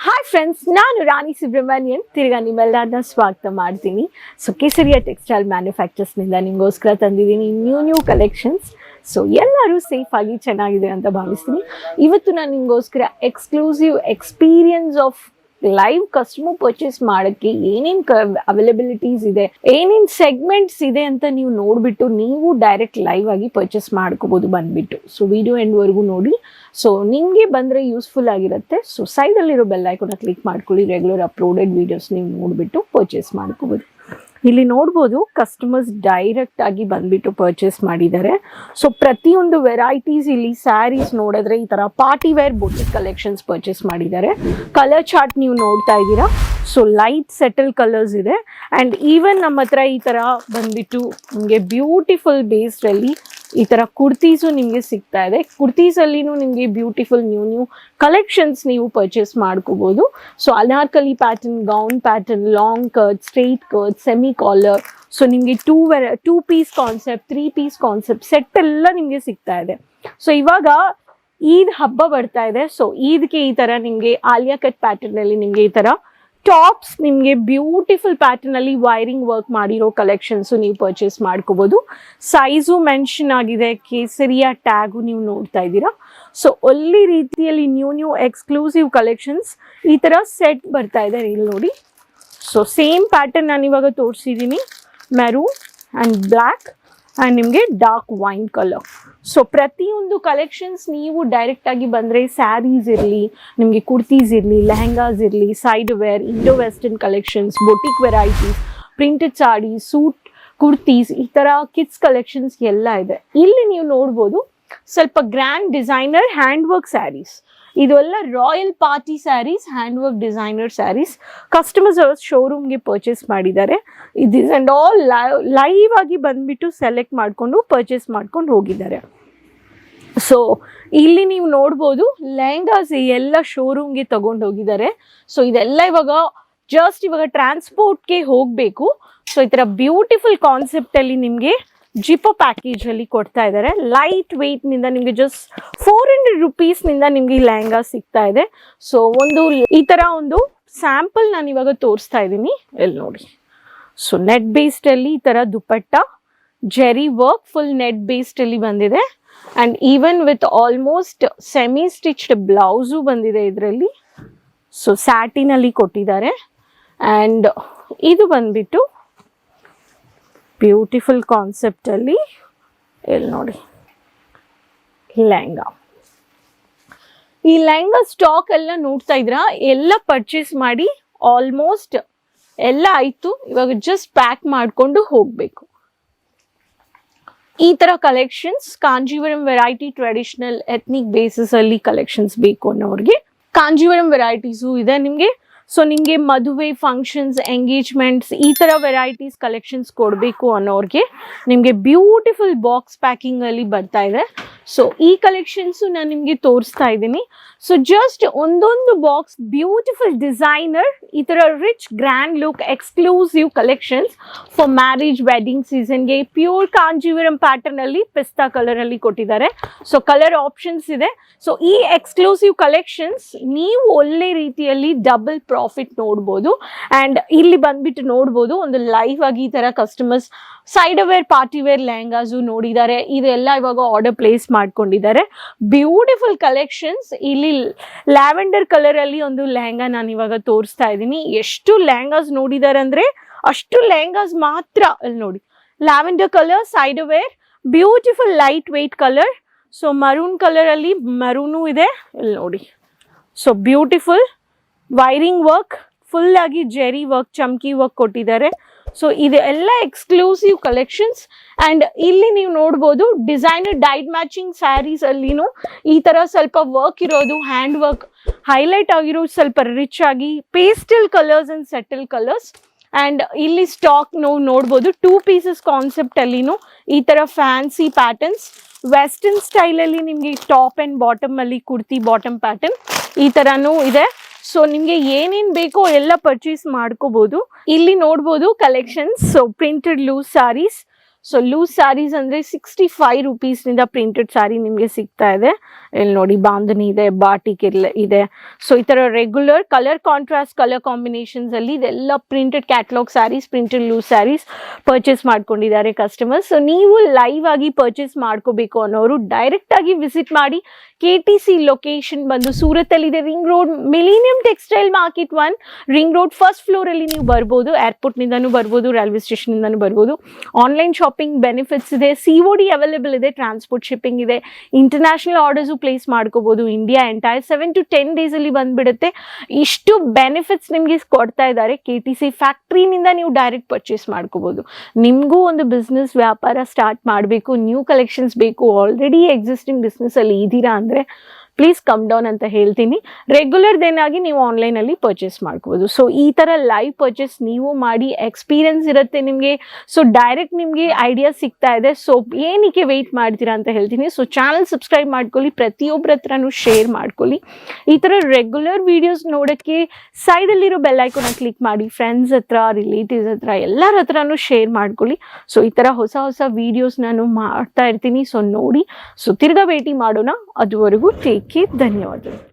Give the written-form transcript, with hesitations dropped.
Hi friends, ನಾನು ರಾಣಿ ಸುಬ್ರಹ್ಮಣ್ಯನ್ ತಿರ್ಗಾ ನಿಮ್ಮೆಲ್ಲರನ್ನ ಸ್ವಾಗತ ಮಾಡ್ತೀನಿ. ಸೊ ಕೇಸರಿಯಾ ಟೆಕ್ಸ್ಟೈಲ್ ಮ್ಯಾನುಫ್ಯಾಕ್ಚರ್ಸ್ನಿಂದ ನಿಮಗೋಸ್ಕರ ತಂದಿದ್ದೀನಿ ನ್ಯೂ ಕಲೆಕ್ಷನ್ಸ್. ಸೊ ಎಲ್ಲರೂ ಸೇಫ್ ಆಗಿ ಚೆನ್ನಾಗಿದೆ ಅಂತ ಭಾವಿಸ್ತೀನಿ. ಇವತ್ತು ನಾನು ನಿಮಗೋಸ್ಕರ exclusive experience of live customer purchase ಮಾಡೋಕ್ಕೆ ಏನೇನು ಅವೈಲಬಿಲಿಟೀಸ್ ಇದೆ, ಏನೇನು ಸೆಗ್ಮೆಂಟ್ಸ್ ಇದೆ ಅಂತ ನೀವು ನೋಡಿಬಿಟ್ಟು ನೀವು ಡೈರೆಕ್ಟ್ ಲೈವ್ ಆಗಿ ಪರ್ಚೇಸ್ ಮಾಡ್ಕೋಬೋದು ಬಂದುಬಿಟ್ಟು. ಸೊ ವಿಡಿಯೋ ಎಂಡ್ವರೆಗೂ ನೋಡಿ. ಸೊ ನಿಮಗೆ ಬಂದರೆ ಯೂಸ್ಫುಲ್ ಆಗಿರುತ್ತೆ. ಸೊ ಸೈಡಲ್ಲಿರೋ ಬೆಲ್ ಐಕಾನ್ನ ಕ್ಲಿಕ್ ಮಾಡ್ಕೊಳ್ಳಿ. ರೆಗ್ಯುಲರ್ ಅಪ್ಲೋಡೆಡ್ ವೀಡಿಯೋಸ್ ನೀವು ನೋಡಿಬಿಟ್ಟು ಪರ್ಚೇಸ್ ಮಾಡ್ಕೋಬೋದು. ಇಲ್ಲಿ ನೋಡ್ಬೋದು ಕಸ್ಟಮರ್ಸ್ ಡೈರೆಕ್ಟ್ ಆಗಿ ಬಂದ್ಬಿಟ್ಟು ಪರ್ಚೇಸ್ ಮಾಡಿದ್ದಾರೆ. ಸೊ ಪ್ರತಿಯೊಂದು ವೆರೈಟೀಸ್ ಇಲ್ಲಿ ಸ್ಯಾರೀಸ್ ನೋಡಿದ್ರೆ ಈ ಥರ party wear boutique collections purchase ಮಾಡಿದ್ದಾರೆ. ಕಲರ್ ಚಾರ್ಟ್ ನೀವು ನೋಡ್ತಾ ಇದ್ದೀರಾ. ಸೊ ಲೈಟ್ ಸೆಟಲ್ ಕಲರ್ಸ್ ಇದೆ. ಆ್ಯಂಡ್ ಈವನ್ ನಮ್ಮ ಹತ್ರ ಈ ಥರ ಬಂದ್ಬಿಟ್ಟು ನಿಮಗೆ ಬ್ಯೂಟಿಫುಲ್ ಬೇಸ್ಡಲ್ಲಿ ಈ ಥರ ಕುರ್ತೀಸು ನಿಮಗೆ ಸಿಗ್ತಾ ಇದೆ. ಕುರ್ತೀಸಲ್ಲಿನೂ ನಿಮಗೆ ಬ್ಯೂಟಿಫುಲ್ ನ್ಯೂ ಕಲೆಕ್ಷನ್ಸ್ ನೀವು ಪರ್ಚೇಸ್ ಮಾಡ್ಕೋಬೋದು. So Anarkali pattern, gown pattern, long cut, straight cut, semi collar. So ನಿಮಗೆ two piece concept, 3 piece concept set ಎಲ್ಲ ನಿಮಗೆ ಸಿಗ್ತಾ ಇದೆ. ಸೊ ಇವಾಗ ಈದ್ ಹಬ್ಬ ಬರ್ತಾ ಇದೆ. ಸೊ ಈದ್ಗೆ ಈ ಥರ ನಿಮಗೆ ಆಲಿಯಾ ಕಟ್ ಪ್ಯಾಟರ್ನಲ್ಲಿ ನಿಮಗೆ ಈ ಥರ ಟಾಪ್ಸ್ ನಿಮಗೆ ಬ್ಯೂಟಿಫುಲ್ ಪ್ಯಾಟರ್ನ್ ಅಲ್ಲಿ ವೈರಿಂಗ್ ವರ್ಕ್ ಮಾಡಿರೋ ಕಲೆಕ್ಷನ್ಸು ನೀವು ಪರ್ಚೇಸ್ ಮಾಡ್ಕೋಬೋದು. ಸೈಜು ಮೆನ್ಷನ್ ಆಗಿದೆ, ಕೇಸರಿಯಾ ಟ್ಯಾಗು ನೀವು ನೋಡ್ತಾ ಇದ್ದೀರಾ. ಸೊ ಒಳ್ಳೆ ರೀತಿಯಲ್ಲಿ ನ್ಯೂ ಎಕ್ಸ್ಕ್ಲೂಸಿವ್ ಕಲೆಕ್ಷನ್ಸ್ ಈ ಥರ ಸೆಟ್ ಬರ್ತಾ ಇದೆ ಇಲ್ಲಿ ನೋಡಿ. ಸೊ ಸೇಮ್ ಪ್ಯಾಟರ್ನ್ ನಾನು ಇವಾಗ ತೋರಿಸಿದ್ದೀನಿ, ಮೆರೂನ್ ಆ್ಯಂಡ್ ಬ್ಲ್ಯಾಕ್ ಆ್ಯಂಡ್ ನಿಮಗೆ ಡಾರ್ಕ್ ವೈನ್ ಕಲರ್. ಸೊ ಪ್ರತಿಯೊಂದು ಕಲೆಕ್ಷನ್ಸ್ ನೀವು ಡೈರೆಕ್ಟಾಗಿ ಬಂದರೆ ಸ್ಯಾರೀಸ್ ಇರಲಿ, ನಿಮಗೆ ಕುರ್ತೀಸ್ ಇರಲಿ, ಲೆಹಂಗಾಸ್ ಇರಲಿ, side wear, Indo western collections, boutique varieties, printed sari, suit, kurtis, ಈ ಥರ ಕಿಡ್ಸ್ ಕಲೆಕ್ಷನ್ಸ್ ಎಲ್ಲ ಇದೆ. ಇಲ್ಲಿ ನೀವು ನೋಡ್ಬೋದು ಸ್ವಲ್ಪ grand designer hand work saris. ಇದೆಲ್ಲ royal party saris, hand work designer saris customers ಶೋರೂಮ್ಗೆ ಪರ್ಚೇಸ್ ಮಾಡಿದ್ದಾರೆ. ದಿಸ್ ಆ್ಯಂಡ್ ಆಲ್ ಲೈವ್ ಆಗಿ ಬಂದ್ಬಿಟ್ಟು ಸೆಲೆಕ್ಟ್ ಮಾಡಿಕೊಂಡು ಪರ್ಚೇಸ್ ಮಾಡ್ಕೊಂಡು ಹೋಗಿದ್ದಾರೆ. ಸೊ ಇಲ್ಲಿ ನೀವು ನೋಡ್ಬೋದು ಲೆಹಂಗಾಸ್ ಎಲ್ಲ ಶೋರೂಮ್ಗೆ ತಗೊಂಡು ಹೋಗಿದ್ದಾರೆ. ಸೊ ಇದೆಲ್ಲ ಇವಾಗ ಟ್ರಾನ್ಸ್ಪೋರ್ಟ್ಗೆ ಹೋಗಬೇಕು. ಸೊ ಈ ಥರ ಬ್ಯೂಟಿಫುಲ್ ಕಾನ್ಸೆಪ್ಟಲ್ಲಿ ನಿಮಗೆ ಜಿಪೋ ಪ್ಯಾಕೇಜಲ್ಲಿ ಕೊಡ್ತಾ ಇದ್ದಾರೆ. ಲೈಟ್ ವೆಯ್ಟ್ನಿಂದ ನಿಮಗೆ ಜಸ್ಟ್ 400 ರುಪೀಸ್ನಿಂದ ನಿಮಗೆ ಈ ಲೆಹಂಗಾ ಸಿಗ್ತಾ ಇದೆ. ಸೊ ಈ ಥರ ಒಂದು ಸ್ಯಾಂಪಲ್ ನಾನು ಇವಾಗ ತೋರಿಸ್ತಾ ಇದ್ದೀನಿ, ಇಲ್ಲಿ ನೋಡಿ. ಸೊ ನೆಟ್ ಬೇಸ್ಡಲ್ಲಿ ಈ ಥರ dupatta, zari work, full net ಬೇಸ್ಡಲ್ಲಿ ಬಂದಿದೆ. And even with almost semi stitched blouse ಬಂದಿದೆ ಇದರಲ್ಲಿ. ಸೊ ಸ್ಯಾಟಿನಲ್ಲಿ ಕೊಟ್ಟಿದ್ದಾರೆ. ಆ್ಯಂಡ್ ಇದು ಬಂದ್ಬಿಟ್ಟು ಬ್ಯೂಟಿಫುಲ್ ಕಾನ್ಸೆಪ್ಟಲ್ಲಿ ಇಲ್ಲಿ ನೋಡಿ ಲೆಹಂಗಾ. ಈ ಲೆಹಂಗಾ ಸ್ಟಾಕ್ ಎಲ್ಲ ನೋಡ್ತಾ ಇದ್ರಾ, ಎಲ್ಲ ಪರ್ಚೇಸ್ ಮಾಡಿ ಆಲ್ಮೋಸ್ಟ್ ಎಲ್ಲ ಆಯಿತು. ಇವಾಗ ಜಸ್ಟ್ ಪ್ಯಾಕ್ ಮಾಡಿಕೊಂಡು ಹೋಗಬೇಕು. ಈ ಥರ collections Kanjeevaram variety, traditional ethnic ಬೇಸಿಸಲ್ಲಿ ಕಲೆಕ್ಷನ್ಸ್ ಬೇಕು ಅನ್ನೋರಿಗೆ ಕಾಂಜೀವರಂ ವೆರೈಟೀಸು ಇದೆ ನಿಮಗೆ. ಸೊ ನಿಮಗೆ ಮದುವೆ, ಫಂಕ್ಷನ್ಸ್, ಎಂಗೇಜ್ಮೆಂಟ್ಸ್ ಈ ಥರ ವೆರೈಟೀಸ್ ಕಲೆಕ್ಷನ್ಸ್ ಕೊಡಬೇಕು ಅನ್ನೋರಿಗೆ ನಿಮಗೆ ಬ್ಯೂಟಿಫುಲ್ ಬಾಕ್ಸ್ ಪ್ಯಾಕಿಂಗಲ್ಲಿ ಬರ್ತಾ ಇದೆ. ಸೊ ಈ ಕಲೆಕ್ಷನ್ಸು ನಾನು ನಿಮಗೆ ತೋರಿಸ್ತಾ ಇದ್ದೀನಿ. ಸೊ ಜಸ್ಟ್ ಒಂದೊಂದು ಬಾಕ್ಸ್ ಬ್ಯೂಟಿಫುಲ್ ಡಿಸೈನರ್, ಈ ಥರ rich grand look exclusive collections for marriage, wedding ಸೀಸನ್ಗೆ ಪ್ಯೂರ್ ಕಾಂಜೀವರಂ ಪ್ಯಾಟರ್ನಲ್ಲಿ ಪಿಸ್ತಾ ಕಲರಲ್ಲಿ ಕೊಟ್ಟಿದ್ದಾರೆ. ಸೊ ಕಲರ್ ಆಪ್ಷನ್ಸ್ ಇದೆ. ಸೊ ಈ ಎಕ್ಸ್ಕ್ಲೂಸಿವ್ ಕಲೆಕ್ಷನ್ಸ್ ನೀವು ಒಳ್ಳೆ ರೀತಿಯಲ್ಲಿ ಡಬಲ್ ಪ್ರಾಫಿಟ್ ನೋಡ್ಬೋದು. ಆ್ಯಂಡ್ ಇಲ್ಲಿ ಬಂದ್ಬಿಟ್ಟು ನೋಡ್ಬೋದು ಒಂದು ಲೈವ್ ಆಗಿ ಈ ಥರ customers side wear, party wear lehengas ನೋಡಿದ್ದಾರೆ. ಇದೆಲ್ಲ ಇವಾಗ ಆರ್ಡರ್ ಪ್ಲೇಸ್ ಮಾಡ್ಕೊಂಡಿದ್ದಾರೆ. Beautiful collections. ಇಲ್ಲಿ ಲ್ಯಾವೆಂಡರ್ ಕಲರಲ್ಲಿ ಒಂದು ಲೆಹಂಗಾ ನಾನು ಇವಾಗ ತೋರಿಸ್ತಾ ಇದ್ದೀನಿ. ಎಷ್ಟು ಲೆಹಂಗಾಸ್ ನೋಡಿದ್ದಾರೆ ಅಂದರೆ ಅಷ್ಟು ಲೆಹಂಗಾಸ್ ಮಾತ್ರ. ಅಲ್ಲಿ ನೋಡಿ lavender colour, side wear, beautiful light weight colour. So maroon ಕಲರಲ್ಲಿ ಮರೂನು ಇದೆ, ಇಲ್ಲಿ ನೋಡಿ. So beautiful wiring work, full ಆಗಿ ಜೆರಿ ವರ್ಕ್, ಚಮ್ಕಿ ವರ್ಕ್ ಕೊಟ್ಟಿದ್ದಾರೆ. ಸೊ ಇದೆಲ್ಲ ಎಕ್ಸ್ಕ್ಲೂಸಿವ್ ಕಲೆಕ್ಷನ್ಸ್. ಆ್ಯಂಡ್ ಇಲ್ಲಿ ನೀವು ನೋಡ್ಬೋದು ಡಿಸೈನರ್ ಡೈಡ್ ಮ್ಯಾಚಿಂಗ್ ಸ್ಯಾರೀಸ್ ಅಲ್ಲಿನೂ ಈ ಥರ ಸ್ವಲ್ಪ ವರ್ಕ್ ಇರೋದು, ಹ್ಯಾಂಡ್ ವರ್ಕ್ ಹೈಲೈಟ್ ಆಗಿರೋ, ಸ್ವಲ್ಪ ರಿಚ್ ಆಗಿ pastel colours and settle colours. And ಇಲ್ಲಿ ಸ್ಟಾಕ್ ನೋಡ್ಬೋದು 2 ಪೀಸಸ್ ಕಾನ್ಸೆಪ್ಟ್ ಅಲ್ಲಿನೂ ಈ ಥರ ಫ್ಯಾನ್ಸಿ ಪ್ಯಾಟರ್ನ್ಸ್, ವೆಸ್ಟರ್ನ್ ಸ್ಟೈಲಲ್ಲಿ ನಿಮಗೆ ಟಾಪ್ ಆ್ಯಂಡ್ ಬಾಟಮ್ ಅಲ್ಲಿ ಕುರ್ತಿ ಬಾಟಮ್ ಪ್ಯಾಟರ್ನ್ ಈ ಥರನೂ ಇದೆ. ಸೊ ನಿಮಗೆ ಏನೇನು ಬೇಕೋ ಎಲ್ಲ ಪರ್ಚೇಸ್ ಮಾಡ್ಕೋಬೋದು. ಇಲ್ಲಿ ನೋಡ್ಬೋದು collections. So printed loose saris, so loose saris ಅಂದರೆ 65 ರುಪೀಸ್ನಿಂದ ಪ್ರಿಂಟೆಡ್ ಸ್ಯಾರಿ ನಿಮಗೆ ಸಿಗ್ತಾ ಇದೆ. ಇಲ್ಲಿ ನೋಡಿ ಬಾಂಧನಿ ಇದೆ, ಬಾಟಿಕ್ ಇದೆ. ಸೊ ಈ ಥರ regular colour contrast colour combinations ಅಲ್ಲಿ ಇದೆಲ್ಲ printed catalogue saris, printed loose saris purchase ಮಾಡ್ಕೊಂಡಿದ್ದಾರೆ ಕಸ್ಟಮರ್ಸ್. ಸೊ ನೀವು ಲೈವ್ ಆಗಿ ಪರ್ಚೇಸ್ ಮಾಡ್ಕೋಬೇಕು ಅನ್ನೋರು ಡೈರೆಕ್ಟ್ ಆಗಿ ವಿಸಿಟ್ ಮಾಡಿ. KTC ಲೊಕೇಶನ್ ಬಂದು ಸೂರತ್ ಅಲ್ಲಿ ಇದೆ, ring road, millennium textile market 1 ring road first floor ಅಲ್ಲಿ ನೀವು ಬರ್ಬೋದು. ಏರ್ಪೋರ್ಟ್ ನಿಂದನೂ ಬರ್ಬೋದು, ರೈಲ್ವೆ ಸ್ಟೇಷನ್ ಇಂದನೂ ಬರ್ಬೋದು. ಆನ್ಲೈನ್ ಶಾಪಿಂಗ್ ಬೆನಿಫಿಟ್ಸ್ ಇದೆ, COD ಅವೈಲೇಬಲ್ ಇದೆ, ಟ್ರಾನ್ಸ್ಪೋರ್ಟ್ ಶಿಪ್ಪಿಂಗ್ ಇದೆ, ಇಂಟರ್ನ್ಯಾಷನಲ್ ಆರ್ಡರ್ಸು ಪ್ಲೇಸ್ ಮಾಡ್ಕೋಬಹುದು. ಇಂಡಿಯಾ ಎಂಟೈರ್ 7 to 10 ಡೇಸ್ ಅಲ್ಲಿ ಬಂದ್ಬಿಡುತ್ತೆ. ಇಷ್ಟು ಬೆನಿಫಿಟ್ಸ್ ನಿಮಗೆ ಕೊಡ್ತಾ ಇದ್ದಾರೆ. KTC ಫ್ಯಾಕ್ಟ್ರಿನಿಂದ ನೀವು ಡೈರೆಕ್ಟ್ ಪರ್ಚೇಸ್ ಮಾಡ್ಕೋಬಹುದು. ನಿಮಗೂ ಒಂದು ಬಿಸ್ನೆಸ್ ವ್ಯಾಪಾರ ಸ್ಟಾರ್ಟ್ ಮಾಡಬೇಕು, ನ್ಯೂ ಕಲೆಕ್ಷನ್ಸ್ ಬೇಕು, ಆಲ್ರೆಡಿ ಎಕ್ಸಿಸ್ಟಿಂಗ್ ಬಿಸ್ನೆಸ್ ಅಲ್ಲಿ ಇದ್ದೀರಾ ಅಂದರೆ ಪ್ಲೀಸ್ ಕಮ್ ಡೌನ್ ಅಂತ ಹೇಳ್ತೀನಿ. ರೆಗ್ಯುಲರ್ ದೇನಾಗಿ ನೀವು ಆನ್ಲೈನಲ್ಲಿ ಪರ್ಚೇಸ್ ಮಾಡ್ಕೋಬೋದು. ಸೊ ಈ ಥರ ಲೈವ್ ಪರ್ಚೇಸ್ ನೀವು ಮಾಡಿ ಎಕ್ಸ್ಪೀರಿಯನ್ಸ್ ಇರುತ್ತೆ ನಿಮಗೆ. ಸೊ ಡೈರೆಕ್ಟ್ ನಿಮಗೆ ಐಡಿಯಾ ಸಿಗ್ತಾ ಇದೆ. ಸೊ ಏನಕ್ಕೆ ವೆಯ್ಟ್ ಮಾಡ್ತೀರಾ ಅಂತ ಹೇಳ್ತೀನಿ. ಸೊ ಚಾನಲ್ ಸಬ್ಸ್ಕ್ರೈಬ್ ಮಾಡ್ಕೊಳ್ಳಿ, ಪ್ರತಿಯೊಬ್ಬರ ಹತ್ರನೂ ಶೇರ್ ಮಾಡ್ಕೊಳ್ಳಿ. ಈ ಥರ ರೆಗ್ಯುಲರ್ ವೀಡಿಯೋಸ್ ನೋಡೋಕ್ಕೆ ಸೈಡಲ್ಲಿರೋ ಬೆಲ್ ಐಕಾನ್ನ ಕ್ಲಿಕ್ ಮಾಡಿ. ಫ್ರೆಂಡ್ಸ್ ಹತ್ರ, ರಿಲೇಟಿವ್ಸ್ ಹತ್ರ, ಎಲ್ಲರ ಹತ್ರನೂ ಶೇರ್ ಮಾಡ್ಕೊಳ್ಳಿ. ಸೊ ಈ ಥರ ಹೊಸ ಹೊಸ ವೀಡಿಯೋಸ್ ನಾನು ಮಾಡ್ತಾ ಇರ್ತೀನಿ. ಸೊ ನೋಡಿ, ಸೊ ತಿರ್ಗಾ ಭೇಟಿ ಮಾಡೋಣ. ಅದುವರೆಗೂ ಟೇಕ್ ಕೇರ್. ಧನ್ಯವಾದಗಳು.